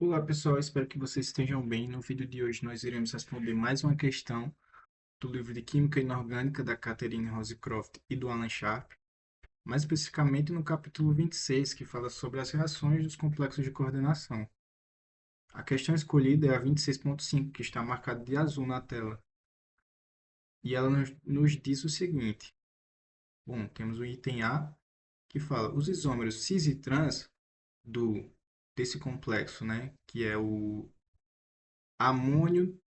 Olá pessoal, espero que vocês estejam bem. No vídeo de hoje nós iremos responder mais uma questão do livro de Química Inorgânica da Catherine Rosecroft e do Alan Sharp, mais especificamente no capítulo 26, que fala sobre as reações dos complexos de coordenação. A questão escolhida é a 26.5, que está marcada de azul na tela, e ela nos diz o seguinte. Bom, temos o item A, que fala os isômeros cis e trans desse complexo, né, que é o amônio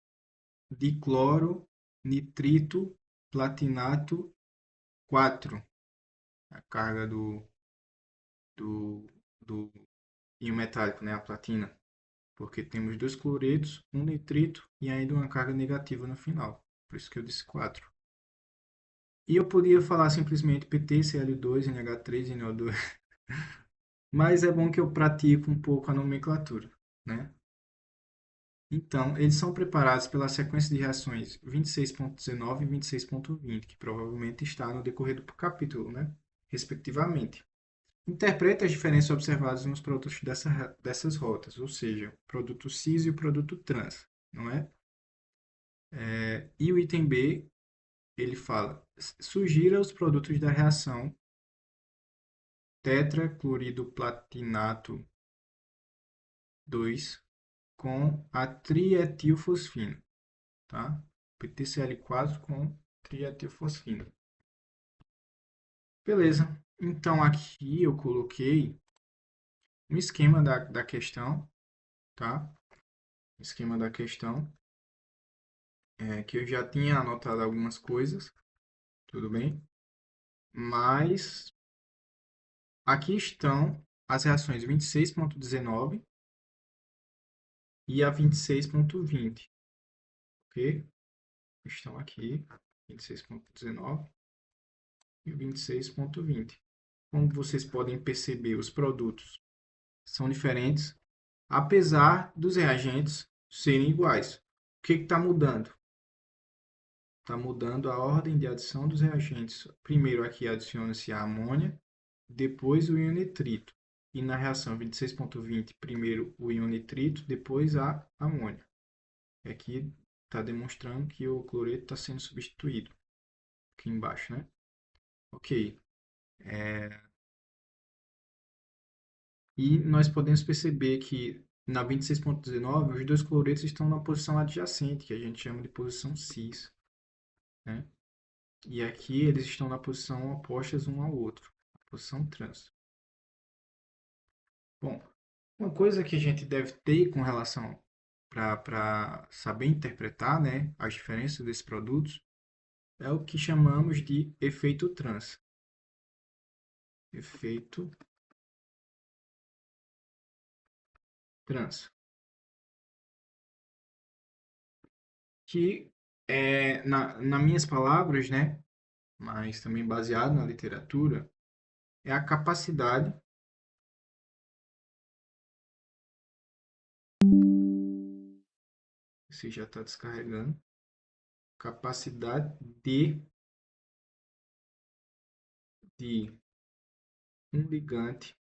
dicloro, nitrito, platinato 4, a carga do, do íon metálico, né, a platina, porque temos dois cloretos, um nitrito e ainda uma carga negativa no final, por isso que eu disse 4. E eu podia falar simplesmente PtCl2, NH3 e NO2, mas é bom que eu pratico um pouco a nomenclatura, né? Então, eles são preparados pela sequência de reações 26.19 e 26.20, que provavelmente está no decorrer do capítulo, né? Respectivamente. Interpreta as diferenças observadas nos produtos dessas rotas, ou seja, o produto cis e o produto trans, não é? E o item B, ele fala, sugira os produtos da reação tetracloridoplatinato 2 com a trietilfosfina, tá? PTCl4 com trietilfosfina. Beleza. Então aqui eu coloquei um esquema da questão, tá? Esquema da questão, que eu já tinha anotado algumas coisas, tudo bem? Mas aqui estão as reações 26.19 e a 26.20, ok? Estão aqui, 26.19 e 26.20. Como vocês podem perceber, os produtos são diferentes, apesar dos reagentes serem iguais. O que está mudando? Está mudando a ordem de adição dos reagentes. Primeiro aqui adiciona-se a amônia, depois o íon nitrito. E na reação 26.20, primeiro o íon nitrito, depois a amônia. Aqui está demonstrando que o cloreto está sendo substituído. Aqui embaixo, né? Ok. E nós podemos perceber que na 26.19 os dois cloretos estão na posição adjacente, que a gente chama de posição cis, né? E aqui eles estão na posição opostas um ao outro, posição trans. Bom, uma coisa que a gente deve ter com relação para saber interpretar, né, as diferenças desses produtos é o que chamamos de efeito trans. Efeito trans. Que, nas minhas palavras, né, mas também baseado na literatura, é a capacidade. Você já está descarregando. Capacidade de um ligante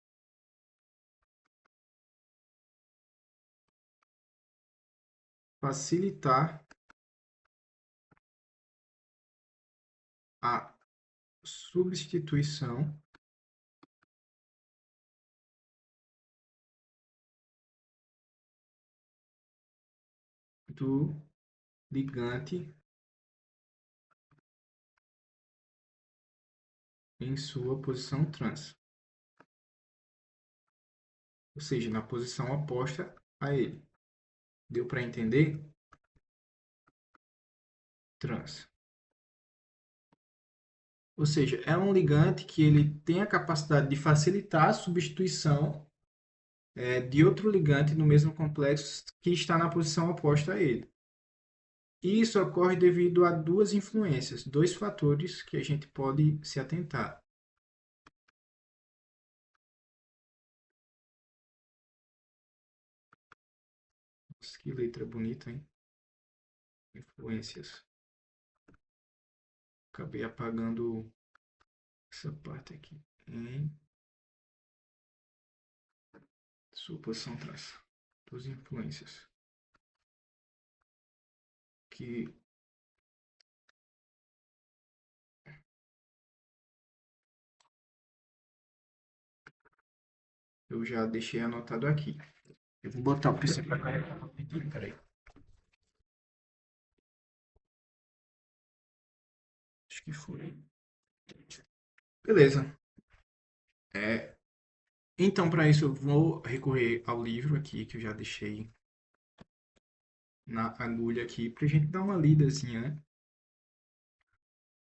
facilitar a substituição do ligante em sua posição trans, ou seja, na posição oposta a ele. Deu para entender? Trans. Ou seja, é um ligante que ele tem a capacidade de facilitar a substituição de outro ligante no mesmo complexo que está na posição oposta a ele. E isso ocorre devido a duas influências, dois fatores que a gente pode se atentar. Nossa, que letra bonita, hein? Influências. Acabei apagando essa parte aqui. Em suposição trans. Duas influências que eu já deixei anotado aqui. Eu vou botar o PC para carregar rapidinho, peraí. Acho que foi. Beleza. É, então, para isso, eu vou recorrer ao livro aqui, que eu já deixei na agulha aqui, para a gente dar uma lidazinha, né?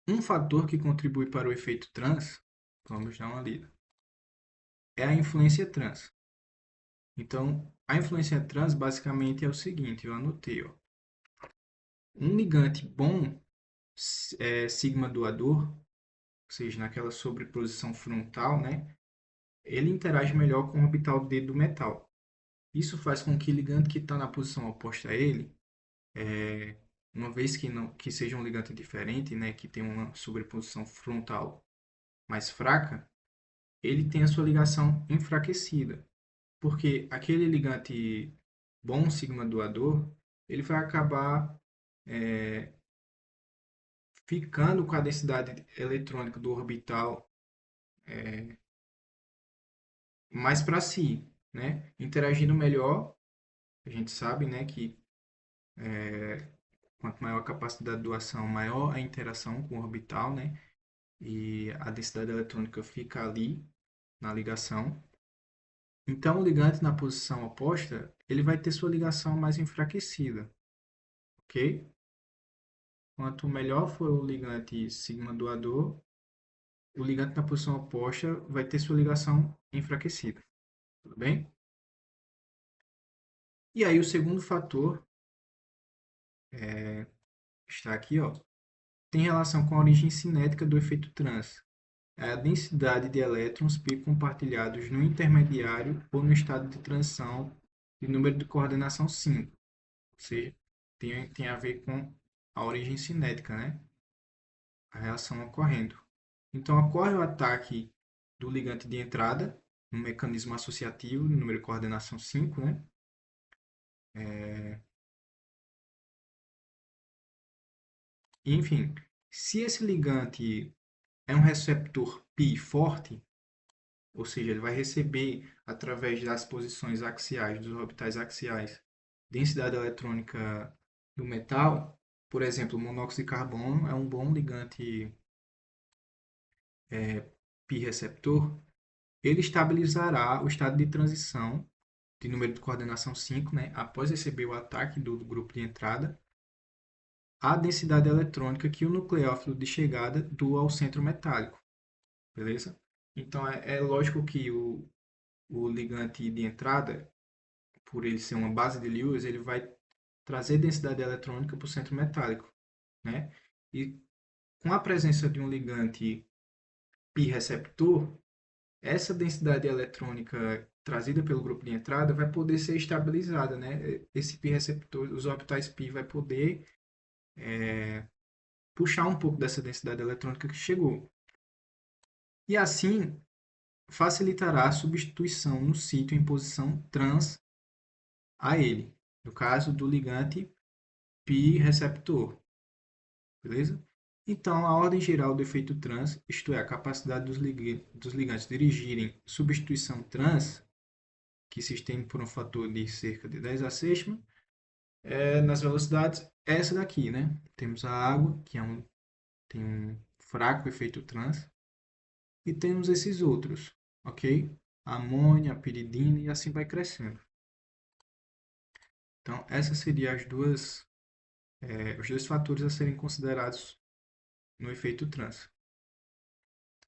Um fator que contribui para o efeito trans, vamos dar uma lida, é a influência trans. Então, a influência trans basicamente é o seguinte, eu anotei, ó. Um ligante bom é sigma doador, ou seja, naquela sobreposição frontal, né? Ele interage melhor com o orbital D do metal. Isso faz com que o ligante que está na posição oposta a ele, uma vez que não que seja um ligante diferente, né, que tem uma sobreposição frontal mais fraca, ele tem a sua ligação enfraquecida, porque aquele ligante bom sigma doador, ele vai acabar ficando com a densidade eletrônica do orbital mais para si, né? Interagindo melhor, a gente sabe, né, que quanto maior a capacidade de doação, maior a interação com o orbital, né? E a densidade eletrônica fica ali na ligação. Então, o ligante na posição oposta, ele vai ter sua ligação mais enfraquecida, ok? Quanto melhor for o ligante sigma doador, o ligante na posição oposta vai ter sua ligação enfraquecida, tudo bem? E aí o segundo fator está aqui, ó, tem relação com a origem cinética do efeito trans. É a densidade de elétrons pi compartilhados no intermediário ou no estado de transição de número de coordenação 5. Ou seja, tem a ver com a origem cinética, né? A reação ocorrendo. Então, ocorre o ataque do ligante de entrada, no mecanismo associativo, no número de coordenação 5, né? Enfim, se esse ligante é um receptor pi forte, ou seja, ele vai receber, através das posições axiais, dos orbitais axiais, densidade eletrônica do metal, por exemplo, o monóxido de carbono é um bom ligante pi receptor, ele estabilizará o estado de transição de número de coordenação 5, né, após receber o ataque do grupo de entrada, a densidade eletrônica que o nucleófilo de chegada doa ao centro metálico, beleza? Então é lógico que o ligante de entrada, por ele ser uma base de Lewis, ele vai trazer densidade eletrônica para o centro metálico, né? E com a presença de um ligante pi receptor, essa densidade eletrônica trazida pelo grupo de entrada vai poder ser estabilizada, né? Esse pi receptor, os orbitais pi vai poder puxar um pouco dessa densidade eletrônica que chegou. E assim facilitará a substituição no sítio em posição trans a ele, no caso do ligante pi receptor, beleza? Então, a ordem geral do efeito trans, isto é, a capacidade dos ligantes dirigirem substituição trans, que se estende por um fator de cerca de 10 a sexta, nas velocidades, é essa daqui, né? Temos a água, que tem um fraco efeito trans, e temos esses outros, ok? A amônia, a piridina e assim vai crescendo. Então, essas seriam os dois fatores a serem considerados no efeito trans.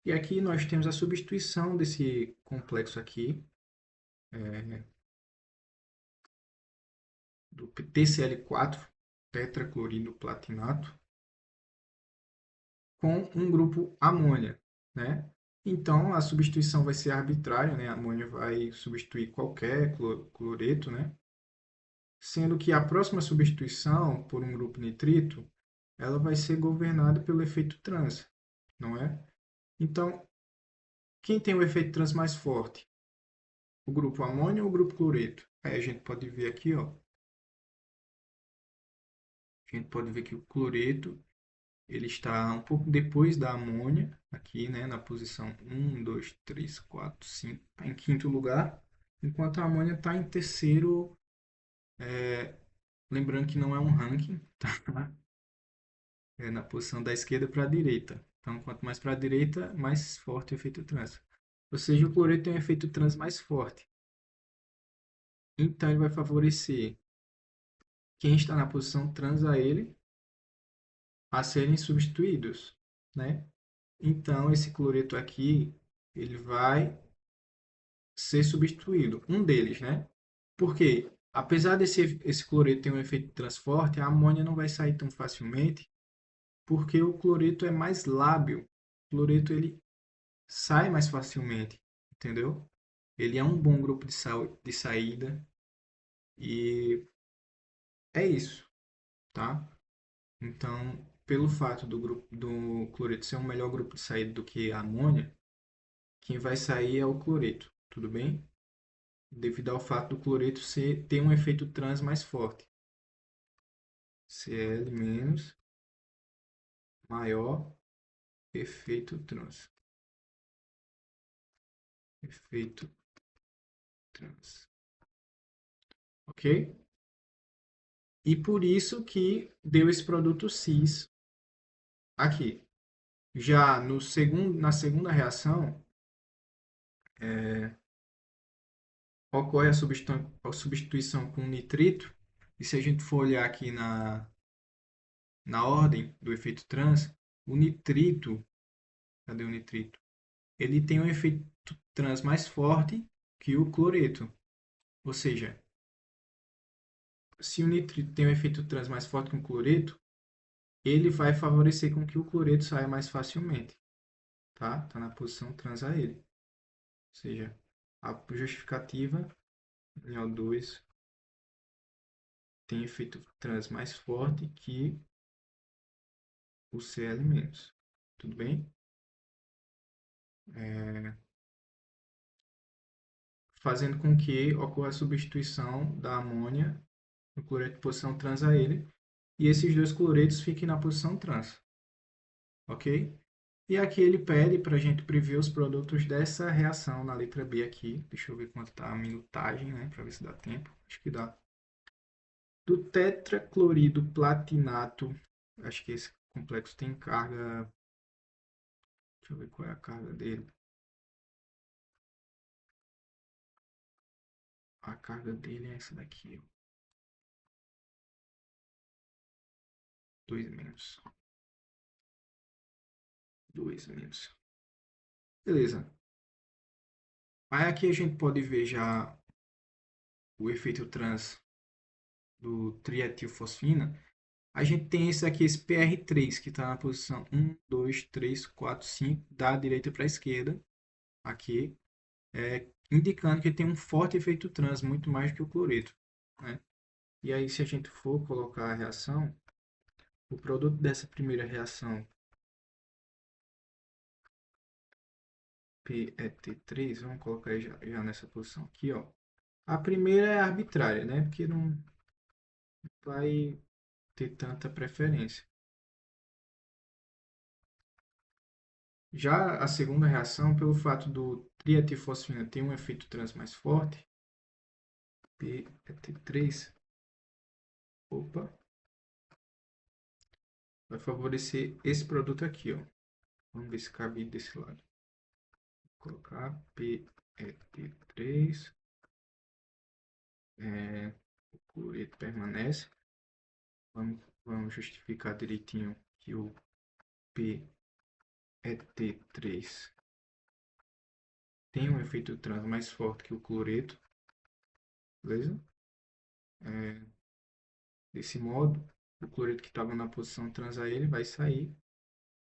E aqui nós temos a substituição desse complexo aqui, do TCl4, tetraclorido platinato, com um grupo amônia, né? Então, a substituição vai ser arbitrária, né? A amônia vai substituir qualquer cloreto, né? Sendo que a próxima substituição por um grupo nitrito, ela vai ser governada pelo efeito trans, não é? Então, quem tem o efeito trans mais forte? O grupo amônia ou o grupo cloreto? Aí a gente pode ver aqui, ó. A gente pode ver que o cloreto ele está um pouco depois da amônia, aqui, né, na posição 1, 2, 3, 4, 5, tá em quinto lugar, enquanto a amônia está em terceiro, lembrando que não é um ranking, tá? É na posição da esquerda para a direita. Então, quanto mais para a direita, mais forte é o efeito trans. Ou seja, o cloreto tem um efeito trans mais forte. Então, ele vai favorecer quem está na posição trans a ele a serem substituídos, né? Então, esse cloreto aqui, ele vai ser substituído. Um deles, né? Porque, apesar desse esse cloreto ter um efeito transporte, a amônia não vai sair tão facilmente, porque o cloreto é mais lábil. O cloreto ele sai mais facilmente, entendeu? Ele é um bom grupo de saída e é isso, tá? Então, pelo fato do cloreto ser um melhor grupo de saída do que a amônia, quem vai sair é o cloreto, tudo bem? Devido ao fato do cloreto ter um efeito trans mais forte. Cl menos maior efeito trans. Efeito trans. Ok? E por isso que deu esse produto cis aqui. Já no na segunda reação, ocorre a substituição com nitrito. E se a gente for olhar aqui na ordem do efeito trans, o nitrito, cadê o nitrito? Ele tem um efeito trans mais forte que o cloreto. Ou seja, se o nitrito tem um efeito trans mais forte que o cloreto, ele vai favorecer com que o cloreto saia mais facilmente, tá? Tá na posição trans a ele. Ou seja, a justificativa em O2 tem efeito trans mais forte que o Cl-. Tudo bem? Fazendo com que ocorra a substituição da amônia no cloreto de posição trans a ele e esses dois cloretos fiquem na posição trans, ok? E aqui ele pede para a gente prever os produtos dessa reação na letra B aqui. Deixa eu ver quanto está a minutagem, né? Para ver se dá tempo. Acho que dá. Do tetraclorido platinato, acho que esse complexo tem carga. Deixa eu ver qual é a carga dele. A carga dele é essa daqui, ó. 2 menos. 2 menos. Beleza. Aí aqui a gente pode ver já o efeito trans do trietilfosfina. A gente tem esse aqui, esse PR3, que está na posição 1, 2, 3, 4, 5, da direita para a esquerda, aqui, indicando que tem um forte efeito trans, muito mais do que o cloreto, né? E aí, se a gente for colocar a reação, o produto dessa primeira reação, PET3, vamos colocar já nessa posição aqui, ó. A primeira é arbitrária, né? Porque não vai ter tanta preferência. Já a segunda reação, pelo fato do trietilfosfina ter um efeito trans mais forte, PET3, opa, vai favorecer esse produto aqui, ó. Vamos ver se cabe desse lado. Vou colocar PET3, o cloreto permanece. Vamos justificar direitinho que o PET3 tem um efeito trans mais forte que o cloreto, beleza? Desse modo, o cloreto que estava na posição trans a ele vai sair,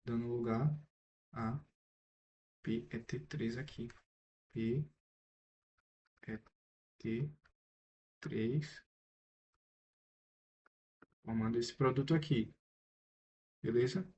dando lugar a PET3 aqui. PET3, formando esse produto aqui, beleza?